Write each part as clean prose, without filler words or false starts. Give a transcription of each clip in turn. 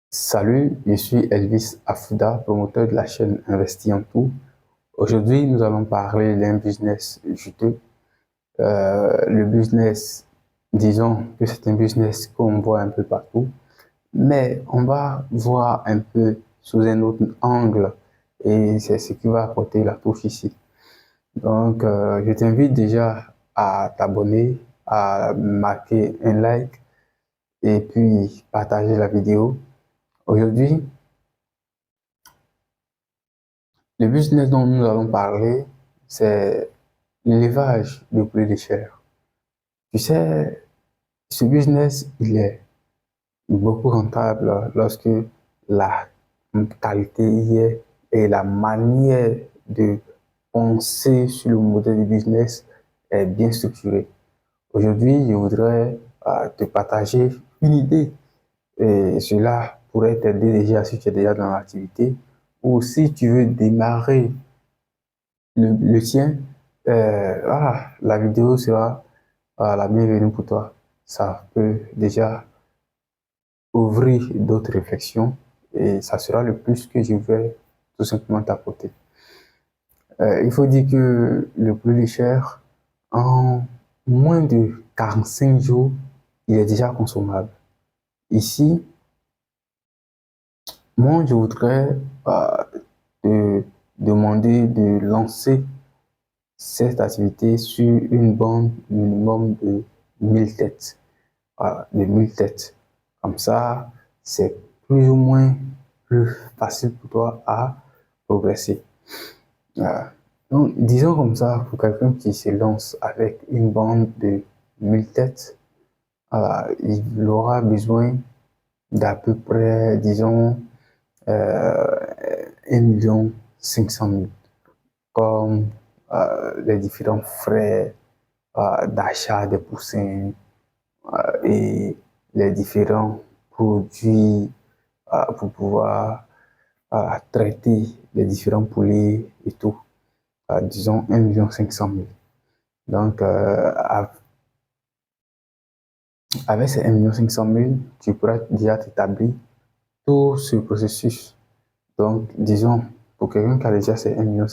Salut, je suis Elvis Afouda, promoteur de la chaîne Investi en tout. Aujourd'hui, nous allons parler d'un business juteux. Le business, disons que c'est un business qu'on voit un peu partout, mais on va voir un peu sous un autre angle et c'est ce qui va apporter la touche ici. Donc, je t'invite déjà à t'abonner, à marquer un like et puis partager la vidéo. Aujourd'hui, le business dont nous allons parler, c'est l'élevage de poules de chair. Tu sais, ce business, il est beaucoup rentable lorsque la qualité y est et la manière de penser sur le modèle du business est bien structurée. Aujourd'hui, je voudrais te partager une idée et cela pourrait t'aider déjà si tu es déjà dans l'activité ou si tu veux démarrer le tien, voilà, la vidéo sera la bienvenue pour toi. Ça peut déjà ouvrir d'autres réflexions et ça sera le plus que je vais tout simplement t'apporter. Il faut dire que le plus cher, en moins de 45 jours, il est déjà consommable. Ici, moi, je voudrais te demander de lancer cette activité sur une bande minimum de 1000 têtes. Voilà, de 1000 têtes. Comme ça, c'est plus ou moins plus facile pour toi à progresser. Voilà. Donc, disons comme ça, pour quelqu'un qui se lance avec une bande de 1000 têtes, voilà, il aura besoin d'à peu près, disons, 1 500 000 comme les différents frais d'achat des poussins et les différents produits pour pouvoir traiter les différents poulets et tout. Disons 1 500 000. Donc, avec ces 1 500 000, tu pourras déjà t'établir tout ce processus. Donc, disons, pour quelqu'un qui a déjà ces 1,5 million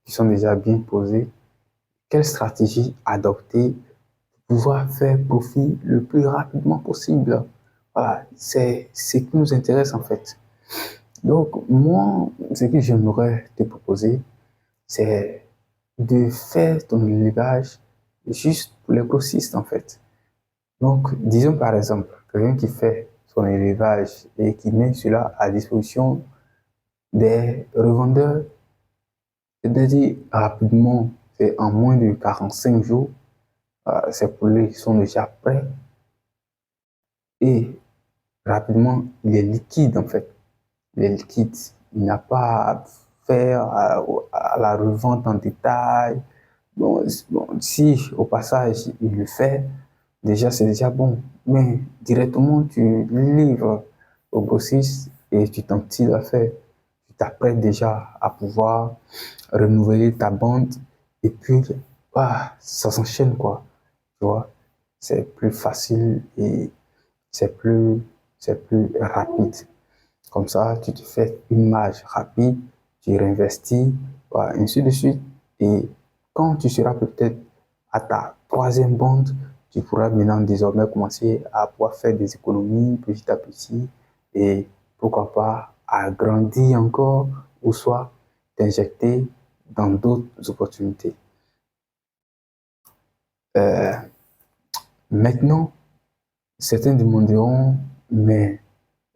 qui sont déjà bien posés, quelle stratégie adopter pour pouvoir faire profit le plus rapidement possible? Voilà, c'est ce qui nous intéresse en fait. Donc, moi, ce que j'aimerais te proposer, c'est de faire ton élevage juste pour les grossistes en fait. Donc, disons par exemple, quelqu'un qui fait son élevage et qui met cela à disposition des revendeurs, c'est-à-dire rapidement, c'est en moins de 45 jours, ces poulets sont déjà prêts et rapidement, il est liquide en fait. Il est liquide. Il n'a pas à faire à la revente en détail. Bon, si au passage il le fait, déjà c'est déjà bon. Mais directement, tu livres au grossiste et tu t'en tires d'affaire. Tu t'apprêtes déjà à pouvoir renouveler ta bande et puis ça s'enchaîne quoi. Tu vois, c'est plus facile et c'est plus, c'est plus rapide. Comme ça, tu te fais une marge rapide, tu réinvestis, ainsi de suite. Et quand tu seras peut-être à ta troisième bande, tu pourras maintenant désormais commencer à pouvoir faire des économies petit à petit et pourquoi pas agrandir encore ou soit t'injecter dans d'autres opportunités. Euh, Maintenant, certains demanderont, mais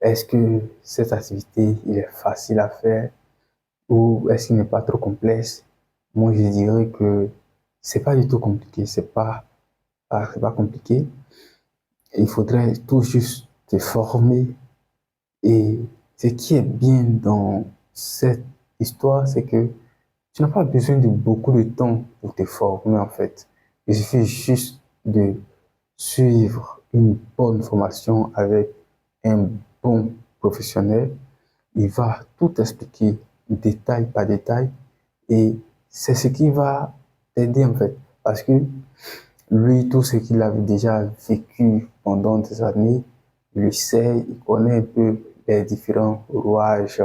est-ce que cette activité il est facile à faire ou est-ce qu'il n'est pas trop complexe? Moi, je dirais que c'est pas du tout compliqué, c'est pas compliqué. Il faudrait tout juste te former et ce qui est bien dans cette histoire, c'est que tu n'as pas besoin de beaucoup de temps pour te former en fait. Il suffit juste de suivre une bonne formation avec un bon professionnel. Il va tout expliquer détail par détail et c'est ce qui va t'aider en fait. Parce que lui, tout ce qu'il avait déjà vécu pendant des années, il sait, il connaît un peu les différents rouages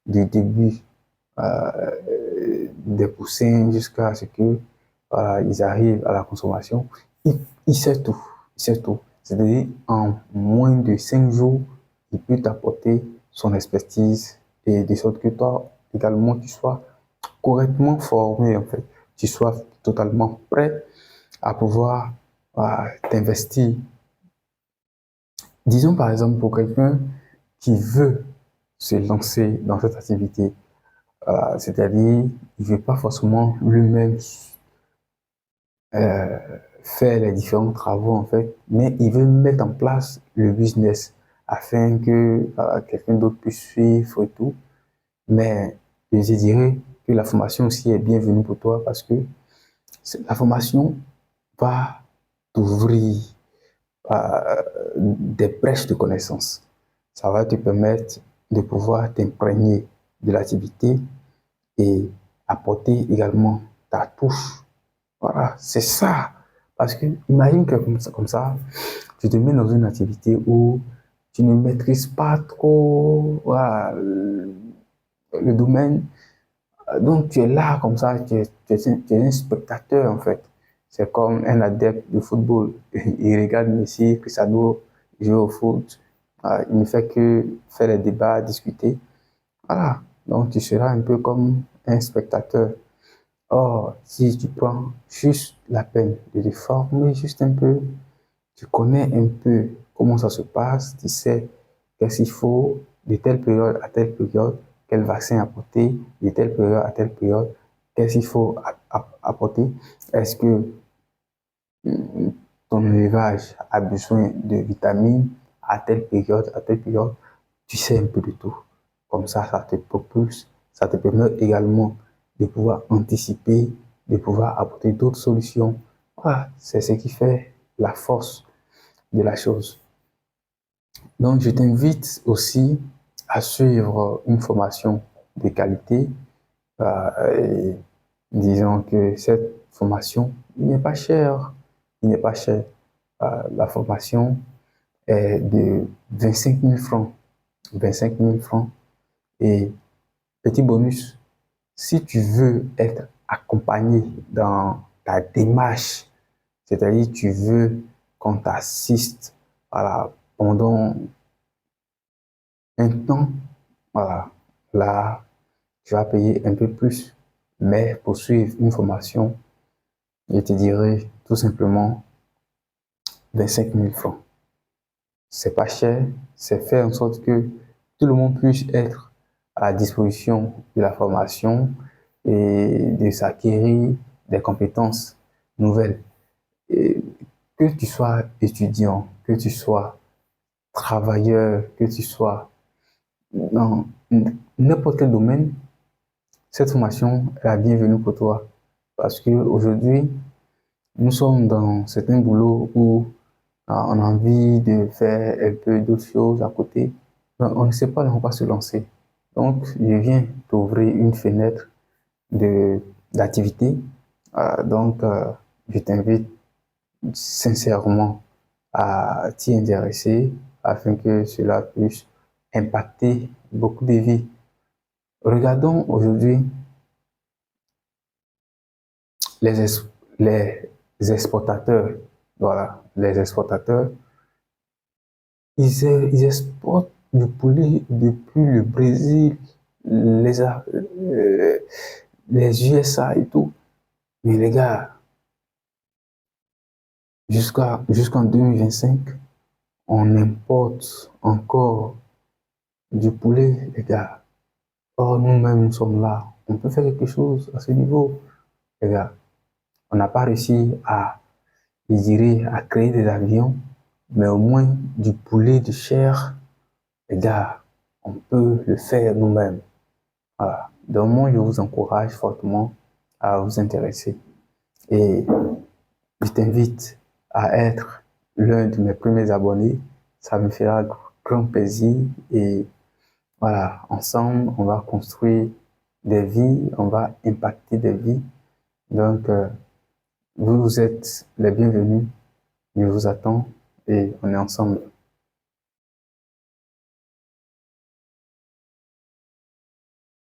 du début des poussins jusqu'à ce que ils arrivent à la consommation. Il sait tout, il sait tout. C'est-à-dire, en moins de 5 jours, il peut t'apporter son expertise et de sorte que toi également tu sois correctement formé en fait, tu sois totalement prêt à pouvoir t'investir. Disons par exemple pour quelqu'un qui veut se lancer dans cette activité, c'est-à-dire il ne veut pas forcément lui-même euh, faire les différents travaux en fait, mais il veut mettre en place le business afin que quelqu'un d'autre puisse suivre et tout. Mais je dirais que la formation aussi est bienvenue pour toi parce que la formation va t'ouvrir des brèches de connaissances. Ça va te permettre de pouvoir t'imprégner de l'activité et apporter également ta touche. Voilà, c'est ça. Parce que imagine que comme ça, tu te mets dans une activité où tu ne maîtrises pas trop voilà, le domaine. Donc tu es là comme ça, tu es un spectateur en fait. C'est comme un adepte de football. Il regarde Messi, Cristiano jouer au foot. Il ne fait que faire les débats, discuter. Voilà. Donc tu seras un peu comme un spectateur. Or, si tu prends juste la peine de te former juste un peu, tu connais un peu comment ça se passe, tu sais qu'est-ce qu'il faut de telle période à telle période, quel vaccin apporter, de telle période à telle période, qu'est-ce qu'il faut apporter, est-ce que ton élevage a besoin de vitamines à telle période, tu sais un peu de tout. Comme ça te propulse, ça te permet également de pouvoir anticiper, de pouvoir apporter d'autres solutions. Voilà, c'est ce qui fait la force de la chose. Donc, je t'invite aussi à suivre une formation de qualité. Et disons que cette formation, il n'est pas cher. Il n'est pas cher. La formation est de 25 000 francs. 25 000 francs. Et petit bonus, si tu veux être accompagné dans ta démarche, c'est-à-dire tu veux qu'on t'assiste voilà, pendant un temps, voilà, là, tu vas payer un peu plus. Mais pour suivre une formation, je te dirais tout simplement 25 000 francs. C'est pas cher, c'est fait en sorte que tout le monde puisse être à la disposition de la formation et de s'acquérir des compétences nouvelles. Et que tu sois étudiant, que tu sois travailleur, que tu sois dans n'importe quel domaine, cette formation est la bienvenue pour toi. Parce qu'aujourd'hui, nous sommes dans certains boulots où on a envie de faire un peu d'autres choses à côté. Mais on ne sait pas dans quoi se lancer. Donc, je viens t'ouvrir une fenêtre d'activité. Je t'invite sincèrement à t'y intéresser afin que cela puisse impacter beaucoup de vies. Regardons aujourd'hui les, les exportateurs. Voilà, les exportateurs, ils exportent du poulet depuis le Brésil, les USA et tout. Mais les gars, jusqu'en 2025, on importe encore du poulet, les gars. Or, nous-mêmes, nous sommes là. On peut faire quelque chose à ce niveau, les gars. On n'a pas réussi à, je dirais, à créer des avions, mais au moins du poulet de chair, les gars, on peut le faire nous-mêmes. Voilà. Donc, moi, je vous encourage fortement à vous intéresser. Et je t'invite à être l'un de mes premiers abonnés. Ça me fera grand plaisir. Et voilà, ensemble, on va construire des vies, on va impacter des vies. Donc, vous êtes les bienvenus. Je vous attends et on est ensemble.